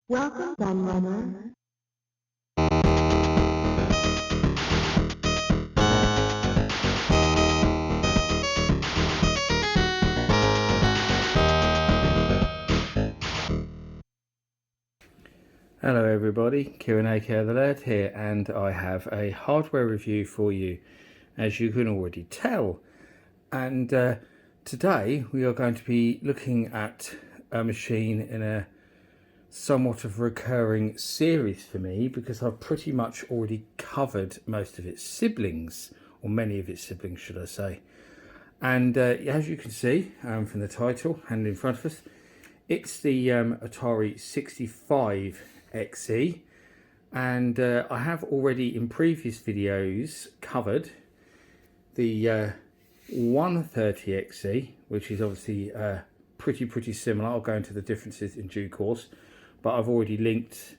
Welcome, Gunrunner. Hello everybody, Kieran aka The Laird here, and I have a hardware review for you, as you can already tell. And today we are going to be looking at a machine in a somewhat of a recurring series for me, because I've pretty much already covered most of its siblings, or many of its siblings should I say. And as you can see from the title and in front of us, it's the Atari 65XE, and I have already in previous videos covered the 130XE, which is obviously pretty similar. I'll go into the differences in due course, but I've already linked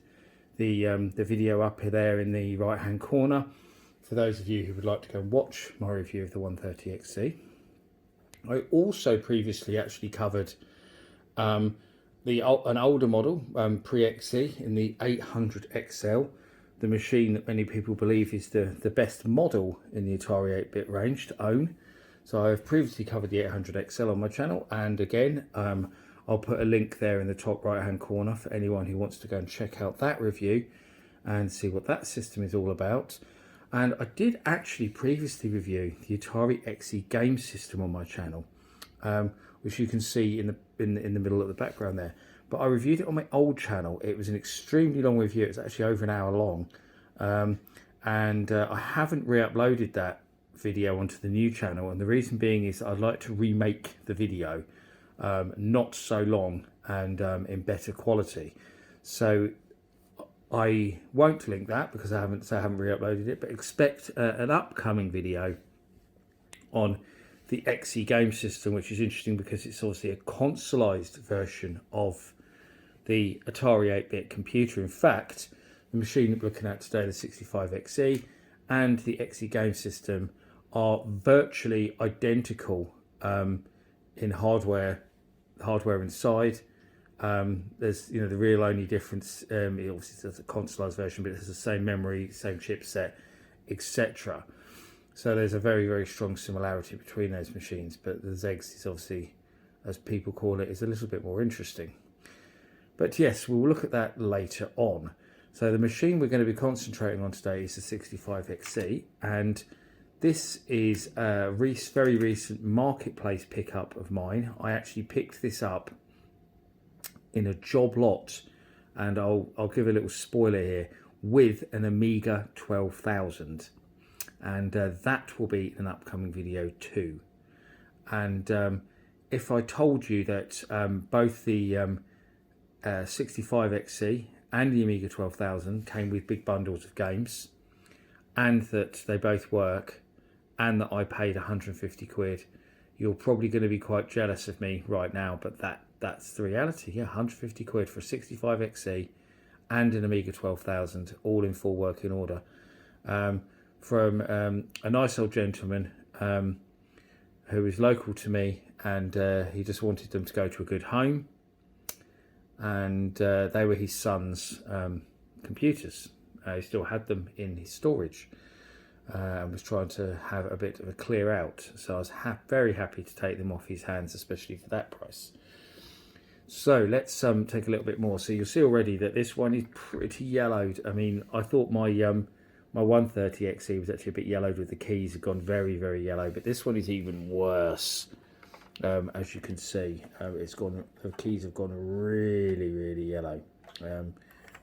the video up there in the right hand corner for those of you who would like to go and watch my review of the 130XE. I also previously actually covered an older model, pre-XE, in the 800XL, the machine that many people believe is the best model in the Atari 8-bit range to own. So I've previously covered the 800XL on my channel, and again I'll put a link there in the top right hand corner for anyone who wants to go and check out that review and see what that system is all about. And I did actually previously review the Atari XE game system on my channel, which you can see in the middle of the background there. But I reviewed it on my old channel. It was an extremely long review. It was actually over an hour long, and I haven't re-uploaded that video onto the new channel. And the reason being is I'd like to remake the video, not so long and in better quality. So I won't link that because I haven't re-uploaded it, but expect an upcoming video on the XE game system, which is interesting because it's obviously a consoleized version of the Atari 8-bit computer. In fact, the machine that we're looking at today, the 65XE, and the XE game system are virtually identical in hardware inside. There's the real only difference, it obviously has a consoleized version, but it has the same memory, same chipset, etc. So there's a very strong similarity between those machines, but the ZEGS is obviously, as people call it, is a little bit more interesting. But yes, we'll look at that later on. So the machine we're going to be concentrating on today is the 65XE, and this is a very recent marketplace pickup of mine. I actually picked this up in a job lot, and I'll give a little spoiler here, with an Amiga 12,000, and that will be an upcoming video too. And if I told you that both the 65XE and the Amiga 12,000 came with big bundles of games, and that they both work, and that I paid 150 quid, you're probably going to be quite jealous of me right now, but that's the reality. Yeah, 150 quid for a 65XE and an Amiga 12,000, all in full working order, from a nice old gentleman who is local to me, and he just wanted them to go to a good home, and they were his son's computers. He still had them in his storage, and was trying to have a bit of a clear out, so I was very happy to take them off his hands, especially for that price. So let's take a little bit more. So you'll see already that this one is pretty yellowed. I mean, I thought my 130XE was actually a bit yellowed, with the keys have gone very yellow, but this one is even worse. As you can see, the keys have gone really yellow.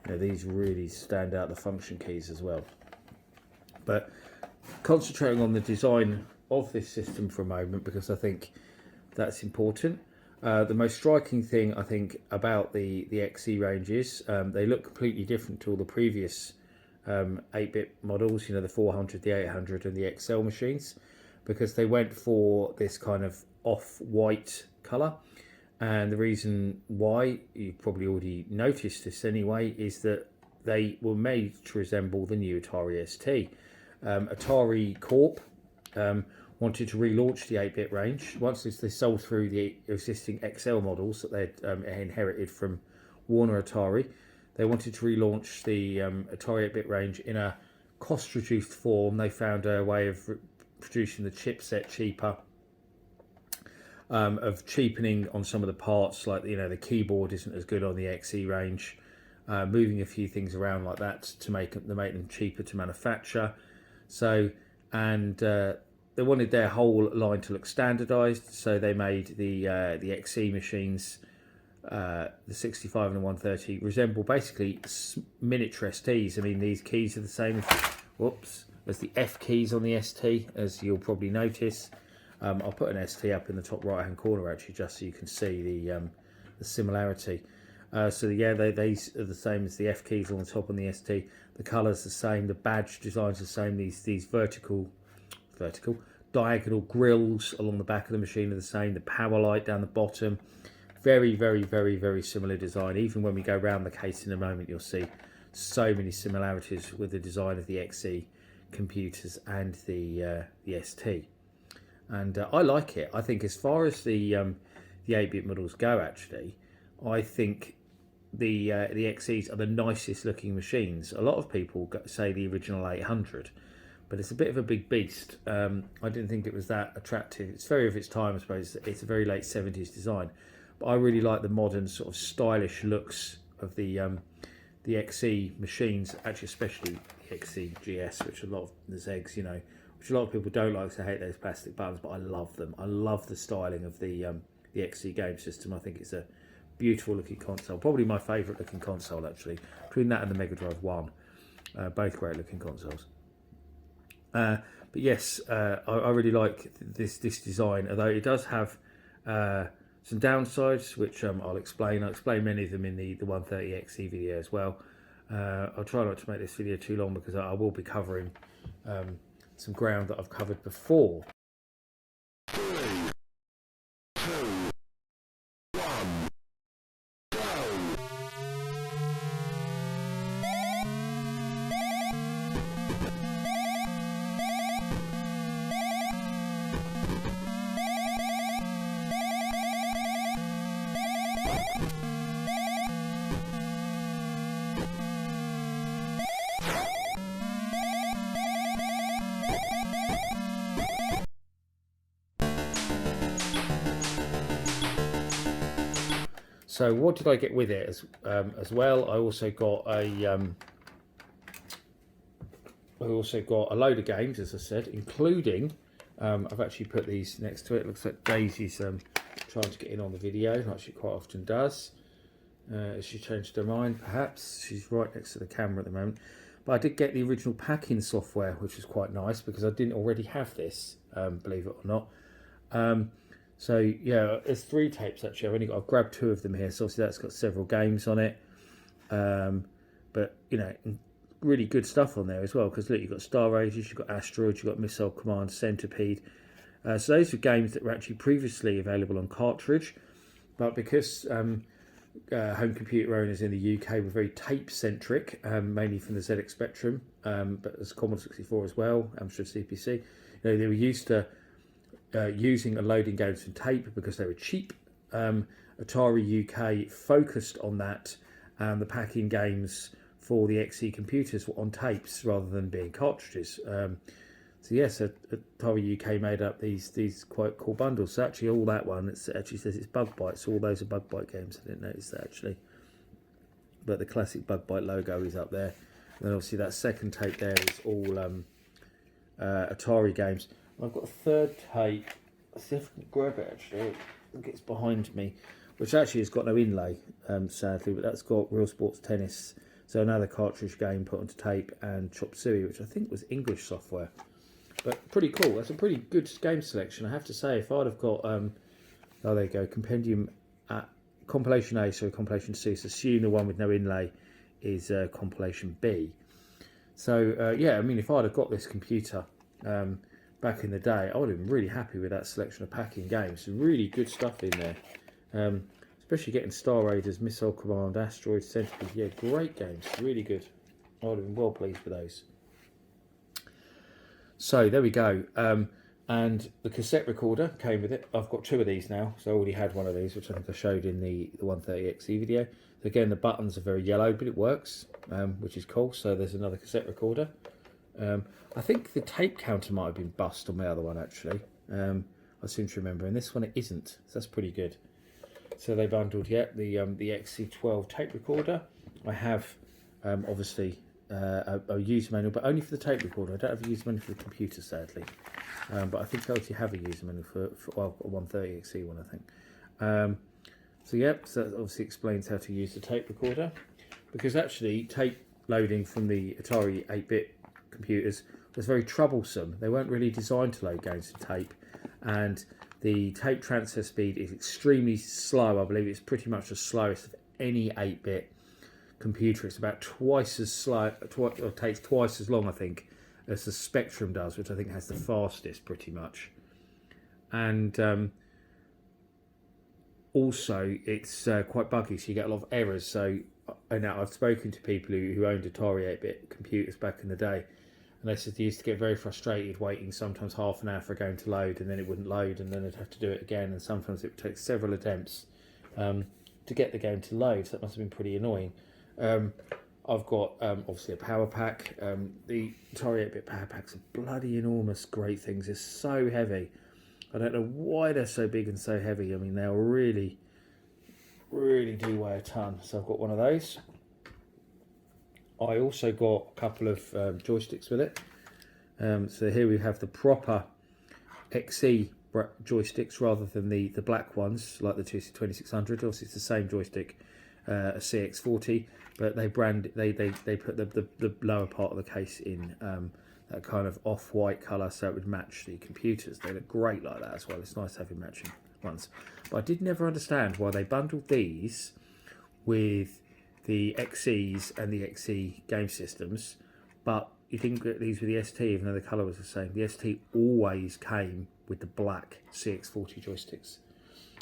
These really stand out, the function keys as well. But concentrating on the design of this system for a moment, because I think that's important. The most striking thing I think about the XE range is they look completely different to all the previous 8-bit models, the 400, the 800 and the XL machines, because they went for this kind of off-white colour. And the reason why, you've probably already noticed this anyway, is that they were made to resemble the new Atari ST. Atari Corp wanted to relaunch the 8-bit range once they sold through the existing XL models that they'd inherited from Warner Atari. they wanted to relaunch the Atari 8-bit range in a cost-reduced form. They found a way of producing the chipset cheaper, of cheapening on some of the parts, like the keyboard isn't as good on the XE range, moving a few things around like that to make them cheaper to manufacture. So, and they wanted their whole line to look standardized, so they made the XE machines, the 65 and the 130, resemble basically miniature STs. I mean, these keys are the same as the F keys on the ST, as you'll probably notice. I'll put an ST up in the top right hand corner actually, just so you can see the similarity. So yeah, they are the same as the F keys on the top on the ST. The colour's the same, the badge design's the same. These vertical diagonal grills along the back of the machine are the same. The power light down the bottom, very, very, very, very similar design. Even when we go around the case in a moment, you'll see so many similarities with the design of the XE computers and the ST. And I like it. I think as far as the 8-bit models go, actually, I think the XEs are the nicest looking machines. A lot of people say the original 800, but it's a bit of a big beast. I didn't think it was that attractive. It's very of its time, I suppose. It's a very late 70s design, but I really like the modern sort of stylish looks of the XE machines, actually, especially the XE GS, which a lot of the Zegs, which a lot of people don't like, because they hate those plastic buttons, but I love them. I love the styling of the XE game system. I think it's a beautiful looking console, probably my favourite looking console actually, between that and the Mega Drive 1. Both great looking consoles. But yes, I really like this design, although it does have some downsides, which I'll explain. I'll explain many of them in the 130XE video as well. I'll try not to make this video too long, because I will be covering some ground that I've covered before. So what did I get with it as well? I also got a load of games, as I said, including I've actually put these next to it. Looks like Daisy's trying to get in on the video, like she quite often does. She changed her mind, perhaps. She's right next to the camera at the moment. But I did get the original packing software, which was quite nice, because I didn't already have this, believe it or not. So yeah, there's 3 tapes actually. I've grabbed 2 of them here, so obviously that's got several games on it. But really good stuff on there as well, because look, you've got Star Raiders, you've got Asteroids, you've got Missile Command, Centipede. So those are games that were actually previously available on cartridge, but because home computer owners in the UK were very tape centric, mainly from the ZX Spectrum, but there's Commodore 64 as well, Amstrad CPC. They were used to using and loading games from tape because they were cheap. Atari UK focused on that, and the packing games for the XE computers were on tapes rather than being cartridges. So yes, Atari UK made up these quite cool bundles. So actually, all that one, it actually says it's Bug Bite. So all those are Bug Bite games. I didn't notice that actually, but the classic Bug Bite logo is up there. And then obviously that second tape there is all Atari games. I've got a third tape. Let's see if I can grab it actually. I think it's behind me, which actually has got no inlay, sadly, but that's got Real Sports Tennis. So another cartridge game put onto tape, and Chop Suey, which I think was English software. But pretty cool. That's a pretty good game selection, I have to say. If I'd have got, oh there you go, Compendium, Compilation A, sorry, Compilation C. So assume the one with no inlay is Compilation B. So yeah, I mean, if I'd have got this computer back in the day, I would have been really happy with that selection of packing games. Some really good stuff in there, especially getting Star Raiders, Missile Command, Asteroid, Centipede. Yeah, great games, really good. I would have been well pleased with those. So there we go, and the cassette recorder came with it. I've got 2 of these now, so I already had one of these, which I think I showed in the 130XE video. Again, the buttons are very yellow, but it works, which is cool. So there's another cassette recorder. I think the tape counter might have been bust on my other one, actually. I seem to remember. And this one, it isn't. So that's pretty good. So they bundled, the XC12 tape recorder. I have, obviously, a user manual, but only for the tape recorder. I don't have a user manual for the computer, sadly. But I think I actually have a user manual for a 130XE one, I think. So that obviously explains how to use the tape recorder, because actually tape loading from the Atari 8-bit computers was very troublesome. They weren't really designed to load games to tape, and the tape transfer speed is extremely slow. I believe it's pretty much the slowest of any 8-bit computer. It's about twice as slow, or takes twice as long, I think, as the Spectrum does, which I think has the fastest pretty much. And also, it's quite buggy, so you get a lot of errors. So I know I've spoken to people who owned Atari 8-bit computers back in the day, and they said they used to get very frustrated waiting sometimes half an hour for a game to load, and then it wouldn't load, and then they'd have to do it again, and sometimes it would take several attempts to get the game to load. So that must have been pretty annoying. I've got obviously a power pack. The Atari 8-bit power packs are bloody enormous, great things. They're so heavy. I don't know why they're so big and so heavy. I mean, they'll really do weigh a ton. So I've got one of those. I also got a couple of joysticks with it. So here we have the proper XE joysticks rather than the black ones like the 2600. Obviously, it's the same joystick, a CX40, but they put the lower part of the case in that kind of off-white colour, so it would match the computers. They look great like that as well. It's nice having matching ones. But I did never understand why they bundled these with the XEs and the XE game systems, but you didn't get these with the ST, even though the colour was the same. The ST always came with the black CX40 joysticks,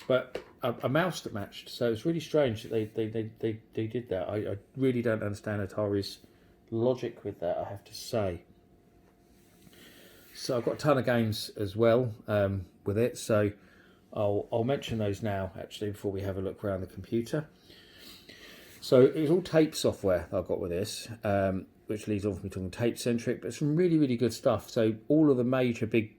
but a mouse that matched. So it's really strange that they did that. I really don't understand Atari's logic with that, I have to say. So I've got a ton of games as well with it, so I'll mention those now actually before we have a look around the computer. So it was all tape software that I got with this, which leads on from me talking tape centric, but some really good stuff. So all of the major big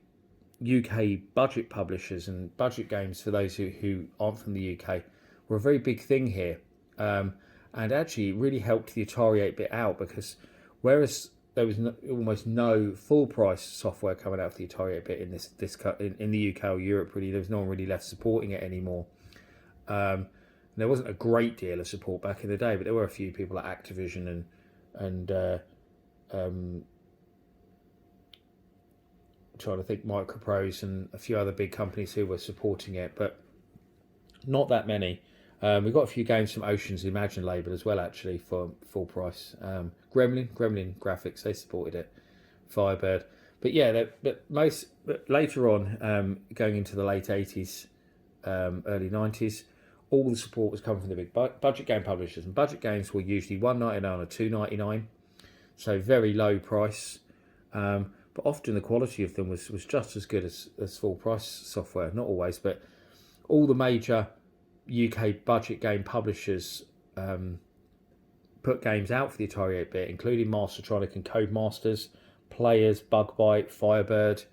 UK budget publishers and budget games, for those who aren't from the UK, were a very big thing here, and actually it really helped the Atari 8-bit out, because whereas there was almost no full price software coming out of the Atari 8-bit in the UK or Europe, really, there was no one really left supporting it anymore. There wasn't a great deal of support back in the day, but there were a few people like Activision and trying to think, Microprose and a few other big companies who were supporting it, but not that many. We got a few games from Ocean's Imagine label as well, actually, for full price. Gremlin Graphics, they supported it. Firebird, but yeah, but later on, going into the late 80s, early 90s, all the support was coming from the big budget game publishers, and budget games were usually $1.99 or $2.99, so very low price. But often the quality of them was just as good as full price software. Not always, but all the major UK budget game publishers put games out for the Atari 8-bit, including Mastertronic and Codemasters, Players, Bug-Bite, Firebird,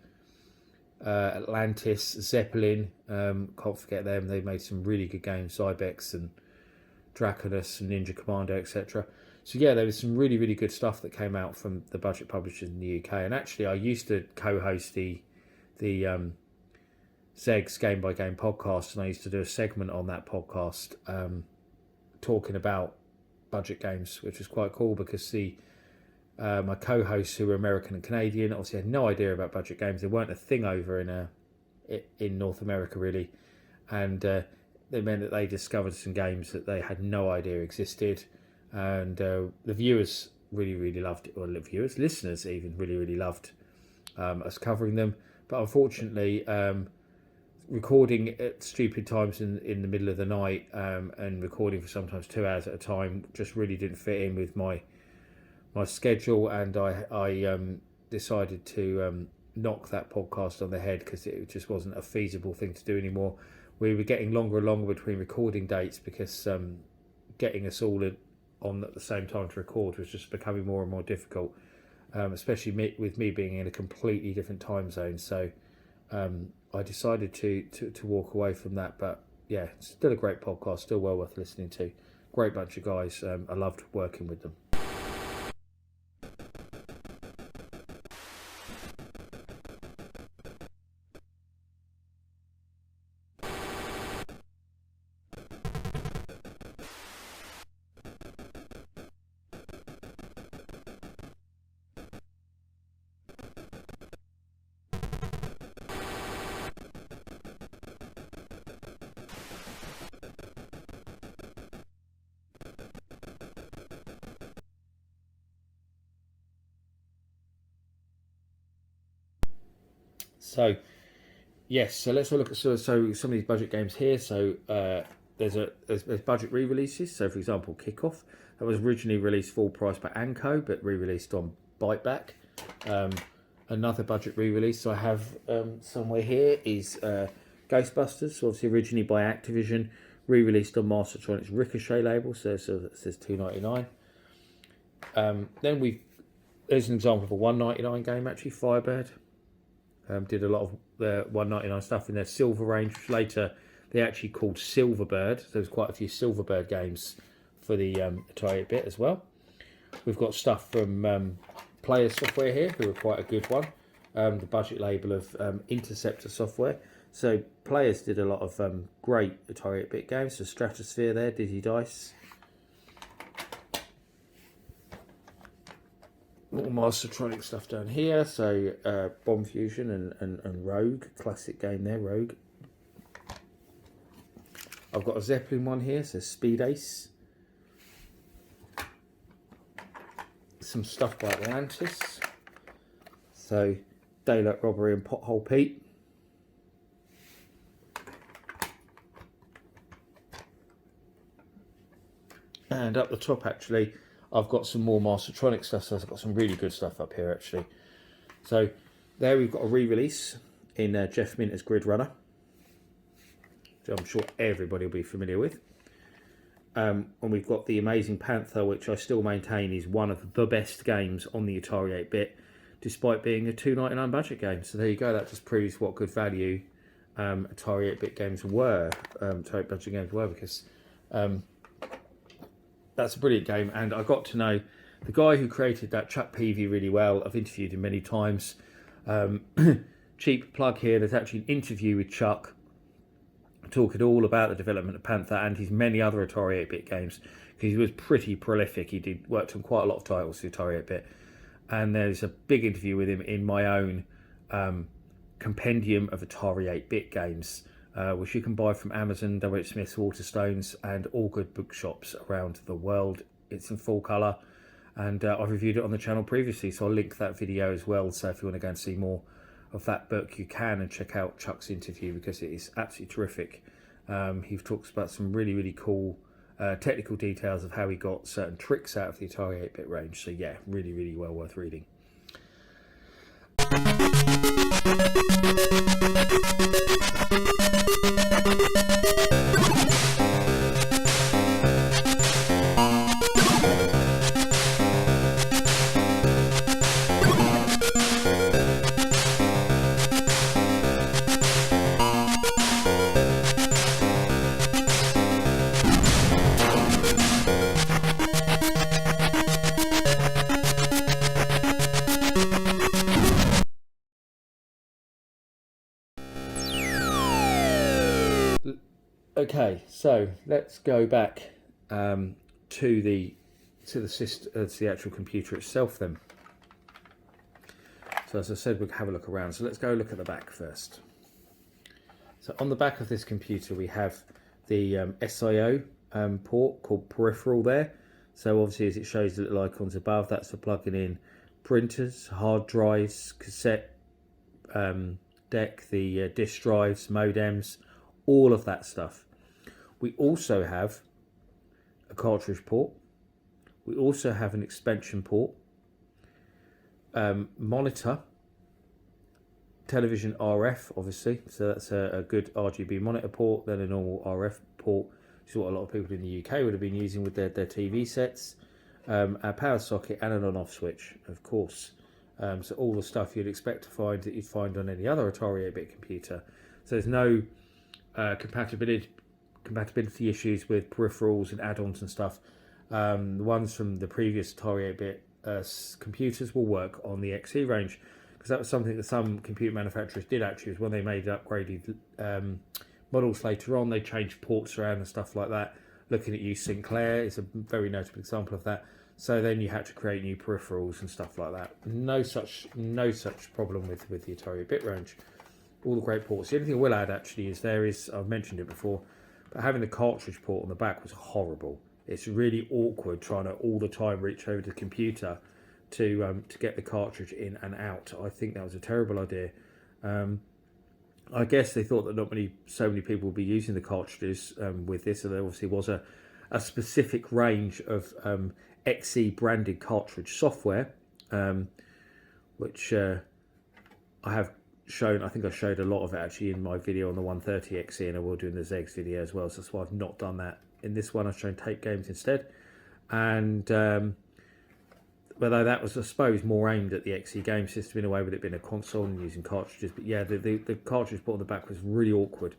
Atlantis, Zeppelin, can't forget them. They made some really good games, Zybex and Draconus and Ninja Commando, etc. So yeah, there was some really good stuff that came out from the budget publishers in the UK. And actually, I used to co-host the Zeg's Game by Game podcast, and I used to do a segment on that podcast talking about budget games, which was quite cool, because my co-hosts, who were American and Canadian, obviously had no idea about budget games. They weren't a thing over in North America, really, and they meant that they discovered some games that they had no idea existed, and the viewers really loved it, or listeners even really loved us covering them. But unfortunately, recording at stupid times in the middle of the night, and recording for sometimes 2 hours at a time, just really didn't fit in with my schedule, and I decided to knock that podcast on the head, because it just wasn't a feasible thing to do anymore. We were getting longer and longer between recording dates, because getting us all on at the same time to record was just becoming more and more difficult, especially with me being in a completely different time zone. So I decided to walk away from that. But yeah, still a great podcast, still well worth listening to. Great bunch of guys. I loved working with them. So yes, so let's look at so some of these budget games here. So there's budget re-releases. So for example, Kickoff, that was originally released full price by Anco, but re-released on Biteback. Another budget re-release I have somewhere here is Ghostbusters, so obviously originally by Activision, re-released on Mastertronic's Ricochet label, so that says $2.99. Then there's an example of a $1.99 game actually, Firebird. Did a lot of the $1.99 stuff in their Silver range, which later they actually called Silverbird. So there's quite a few Silverbird games for the Atari 8-bit as well. We've got stuff from Player Software here, who are quite a good one. The budget label of Interceptor Software. So Players did a lot of great Atari 8-bit games. So Stratosphere there, Dizzy Dice. Little Mastertronic stuff down here. So Bomb Fusion and Rogue, classic game there, Rogue. I've got a Zeppelin one here, so Speed Ace. Some stuff by Atlantis. So Daylight Robbery and Pothole Pete. And up the top actually, I've got some more Mastertronic stuff, so I've got some really good stuff up here actually. So there we've got a re-release in Jeff Minter's Grid Runner, which I'm sure everybody will be familiar with. And we've got the Amazing Panther, which I still maintain is one of the best games on the Atari 8-bit, despite being a $2.99 budget game. So there you go, that just proves what good value Atari 8-bit games were, Atari budget games were, because that's a brilliant game. And I got to know the guy who created that, Chuck Peavy, really well. I've interviewed him many times. Cheap plug here, there's actually an interview with Chuck talking all about the development of Panther and his many other Atari 8-bit games, because he was pretty prolific. He worked on quite a lot of titles for Atari 8-bit, and there's a big interview with him in my own compendium of Atari 8-bit games, which you can buy from Amazon, W.H. Smith's, Waterstones, and all good bookshops around the world. It's in full colour, and I've reviewed it on the channel previously, so I'll link that video as well. So if you want to go and see more of that book, you can, and check out Chuck's interview, because it is absolutely terrific. He talks about some really, really cool technical details of how he got certain tricks out of the Atari 8-bit range. So yeah, really, really well worth reading. Okay, so let's go back to the actual computer itself then. So as I said, we'll have a look around. So let's go look at the back first. So on the back of this computer, we have the SIO port called peripheral there. So obviously, as it shows the little icons above, that's for plugging in printers, hard drives, cassette deck, the disk drives, modems, all of that stuff. We also have a cartridge port. We also have an expansion port, monitor, television RF, obviously. So that's a good RGB monitor port, then a normal RF port, which is what a lot of people in the UK would have been using with their TV sets, a power socket and an on-off switch, of course. So all the stuff you'd expect to find that you'd find on any other Atari 8-bit computer. So there's no compatibility issues with peripherals and add-ons and stuff. The ones from the previous Atari 8-bit computers will work on the XE range, because that was something that some computer manufacturers did actually, is when they made upgraded models later on, they changed ports around and stuff like that. Looking at you, Sinclair is a very notable example of that. So then you had to create new peripherals and stuff like that. No such problem with the Atari 8-bit range. All the great ports. The only thing I will add actually is I've mentioned it before, but having the cartridge port on the back was horrible. It's really awkward trying to all the time reach over to the computer to get the cartridge in and out. I think that was a terrible idea. I guess they thought that so many people would be using the cartridges with this, so there obviously was a specific range of XE branded cartridge software, which I have shown. I think I showed a lot of it actually in my video on the 130XE, and I will do in the Zegs video as well, so that's why I've not done that in this one. I've shown tape games instead, and although that was, I suppose, more aimed at the XE game system in a way, with it being a console and using cartridges. But yeah, the cartridge port on the back was really awkward.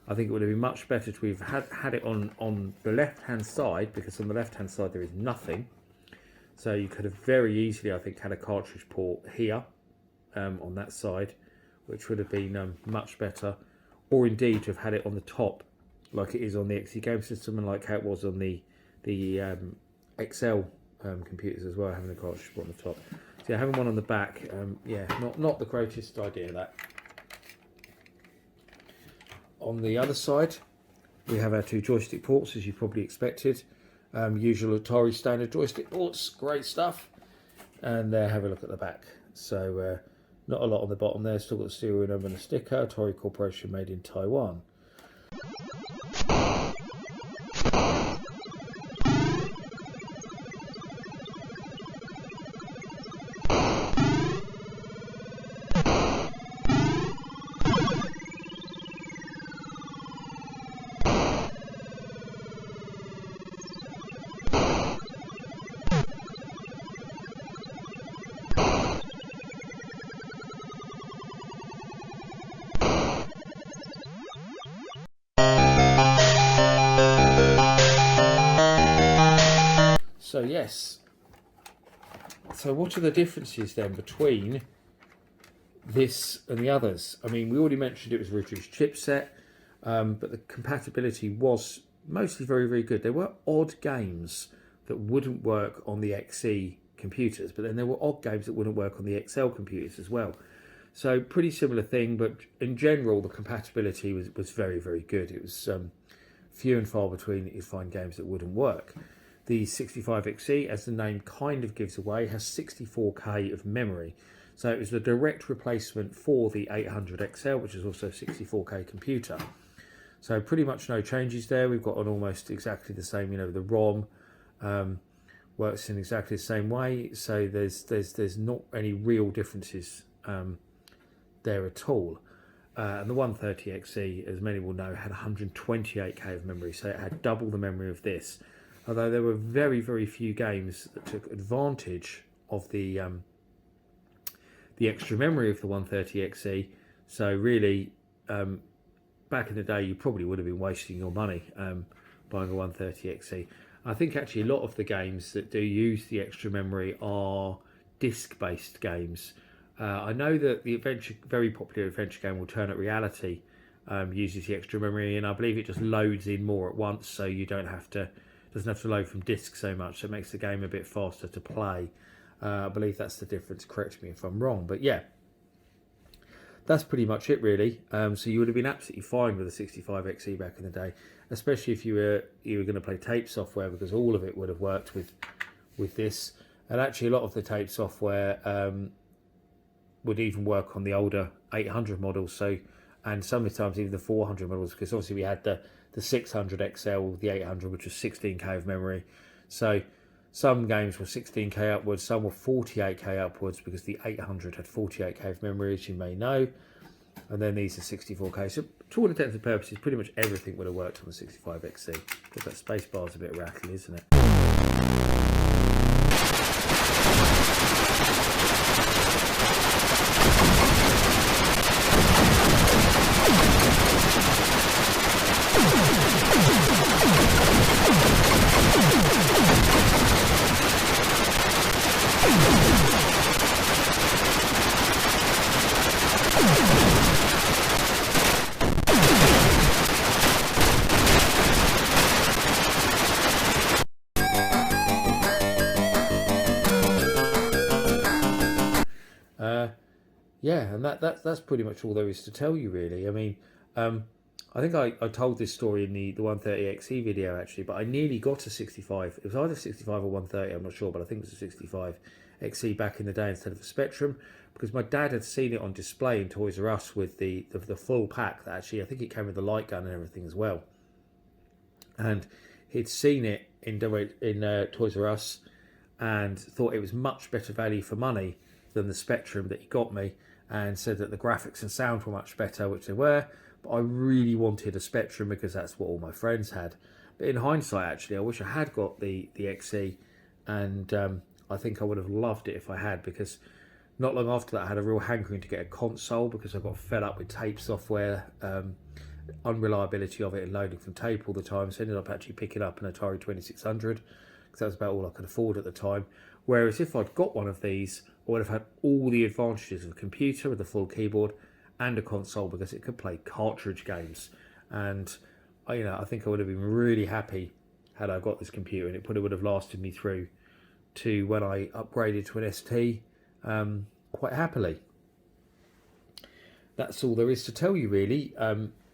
I think it would have been much better to have had it on the left-hand side, because on the left-hand side there is nothing. So you could have very easily, I think, had a cartridge port here on that side, which would have been much better. Or indeed to have had it on the top, like it is on the XE game system, and like how it was on the XL computers as well, having a cartridge port on the top. So yeah, having one on the back, yeah, not the greatest idea, that. On the other side, we have our two joystick ports, as you probably expected. Usual Atari standard joystick ports, great stuff. And have a look at the back. So not a lot on the bottom there, still got the serial number and a sticker. Atari Corporation, made in Taiwan. So yes, so what are the differences then between this and the others? I mean, we already mentioned it was a reduced chipset, but the compatibility was mostly very, very good. There were odd games that wouldn't work on the XE computers, but then there were odd games that wouldn't work on the XL computers as well. So pretty similar thing, but in general the compatibility was very, very good. It was few and far between that you'd find games that wouldn't work. The 65XE, as the name kind of gives away, has 64K of memory. So it was the direct replacement for the 800XL, which is also a 64K computer. So pretty much no changes there. We've got on almost exactly the same, the ROM works in exactly the same way. So there's not any real differences there at all. And the 130XE, as many will know, had 128K of memory. So it had double the memory of this. Although there were very, very few games that took advantage of the extra memory of the 130XE. So really, back in the day, you probably would have been wasting your money buying a 130XE. I think actually a lot of the games that do use the extra memory are disc-based games. I know that the very popular adventure game Alternate Reality uses the extra memory, and I believe it just loads in more at once, so you doesn't have to load from disk so much. So it makes the game a bit faster to play. I believe that's the difference. Correct me if I'm wrong, but yeah, that's pretty much it really. So you would have been absolutely fine with a 65XE back in the day, especially if you were going to play tape software, because all of it would have worked with this. And actually, a lot of the tape software would even work on the older 800 models. So, and sometimes even the 400 models, because obviously we had the 600XL, the 800, which was 16K of memory. So some games were 16K upwards, some were 48K upwards, because the 800 had 48K of memory, as you may know. and then these are 64K. So to all intents and purposes, pretty much everything would have worked on the 65XE. But that space bar's a bit rattly, isn't it? Yeah, and that's pretty much all there is to tell you, really. I mean, I think I told this story in the 130XE video, actually, but I nearly got a 65. It was either 65 or 130, I'm not sure, but I think it was a 65XE back in the day instead of a Spectrum, because my dad had seen it on display in Toys R Us with the full pack. That actually, I think it came with the light gun and everything as well. And he'd seen it in Toys R Us and thought it was much better value for money than the Spectrum that he got me, and said that the graphics and sound were much better, which they were, but I really wanted a Spectrum because that's what all my friends had. But in hindsight, actually, I wish I had got the XE, and I think I would have loved it if I had, because not long after that I had a real hankering to get a console because I got fed up with tape software, unreliability of it and loading from tape all the time, so I ended up actually picking up an Atari 2600 because that was about all I could afford at the time. Whereas if I'd got one of these, I would have had all the advantages of a computer with a full keyboard and a console, because it could play cartridge games. And I think I would have been really happy had I got this computer, and it probably would have lasted me through to when I upgraded to an ST quite happily. That's all there is to tell you, really.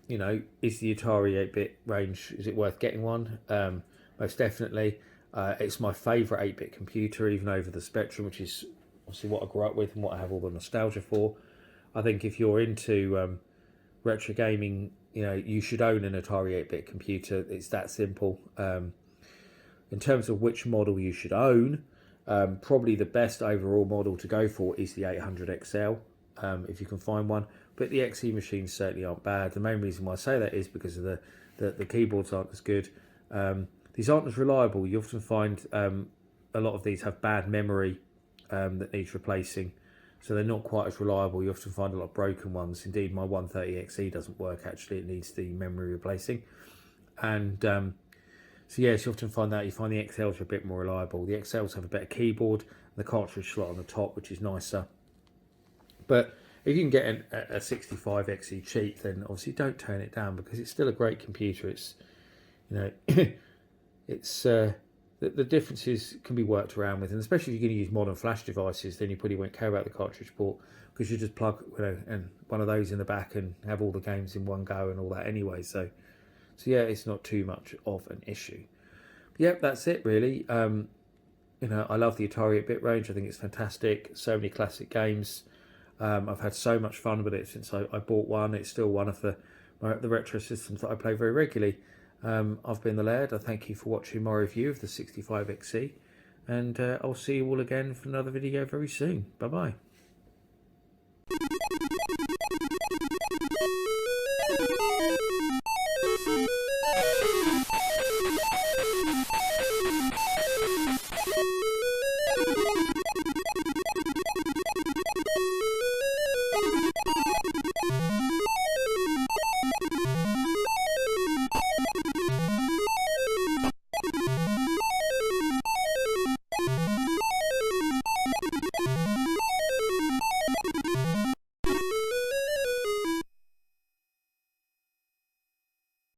Is the Atari 8-bit range, is it worth getting one? Most definitely. It's my favourite 8-bit computer, even over the Spectrum, which is obviously what I grew up with and what I have all the nostalgia for. I think if you're into retro gaming, you should own an Atari 8-bit computer. It's that simple. In terms of which model you should own, probably the best overall model to go for is the 800XL, if you can find one. But the XE machines certainly aren't bad. The main reason why I say that is because of the keyboards aren't as good. These aren't as reliable. You often find a lot of these have bad memory that needs replacing, so they're not quite as reliable. You often find a lot of broken ones. Indeed, my 130XE doesn't work, actually. It needs the memory replacing. And so yes, you often find that. You find the XLs are a bit more reliable. The XLs have a better keyboard and the cartridge slot on the top, which is nicer. But if you can get a 65XE cheap, then obviously don't turn it down, because it's still a great computer. It's it's the differences can be worked around with, and especially if you're going to use modern flash devices, then you probably won't care about the cartridge port, because you just plug and one of those in the back and have all the games in one go and all that anyway. So yeah, it's not too much of an issue. But yeah, that's it really. I love the Atari 8-bit range. I think it's fantastic. So many classic games. I've had so much fun with it since I bought one. It's still one of the retro systems that I play very regularly. I've been the Laird. I thank you for watching my review of the 65XE, and I'll see you all again for another video very soon. Bye bye.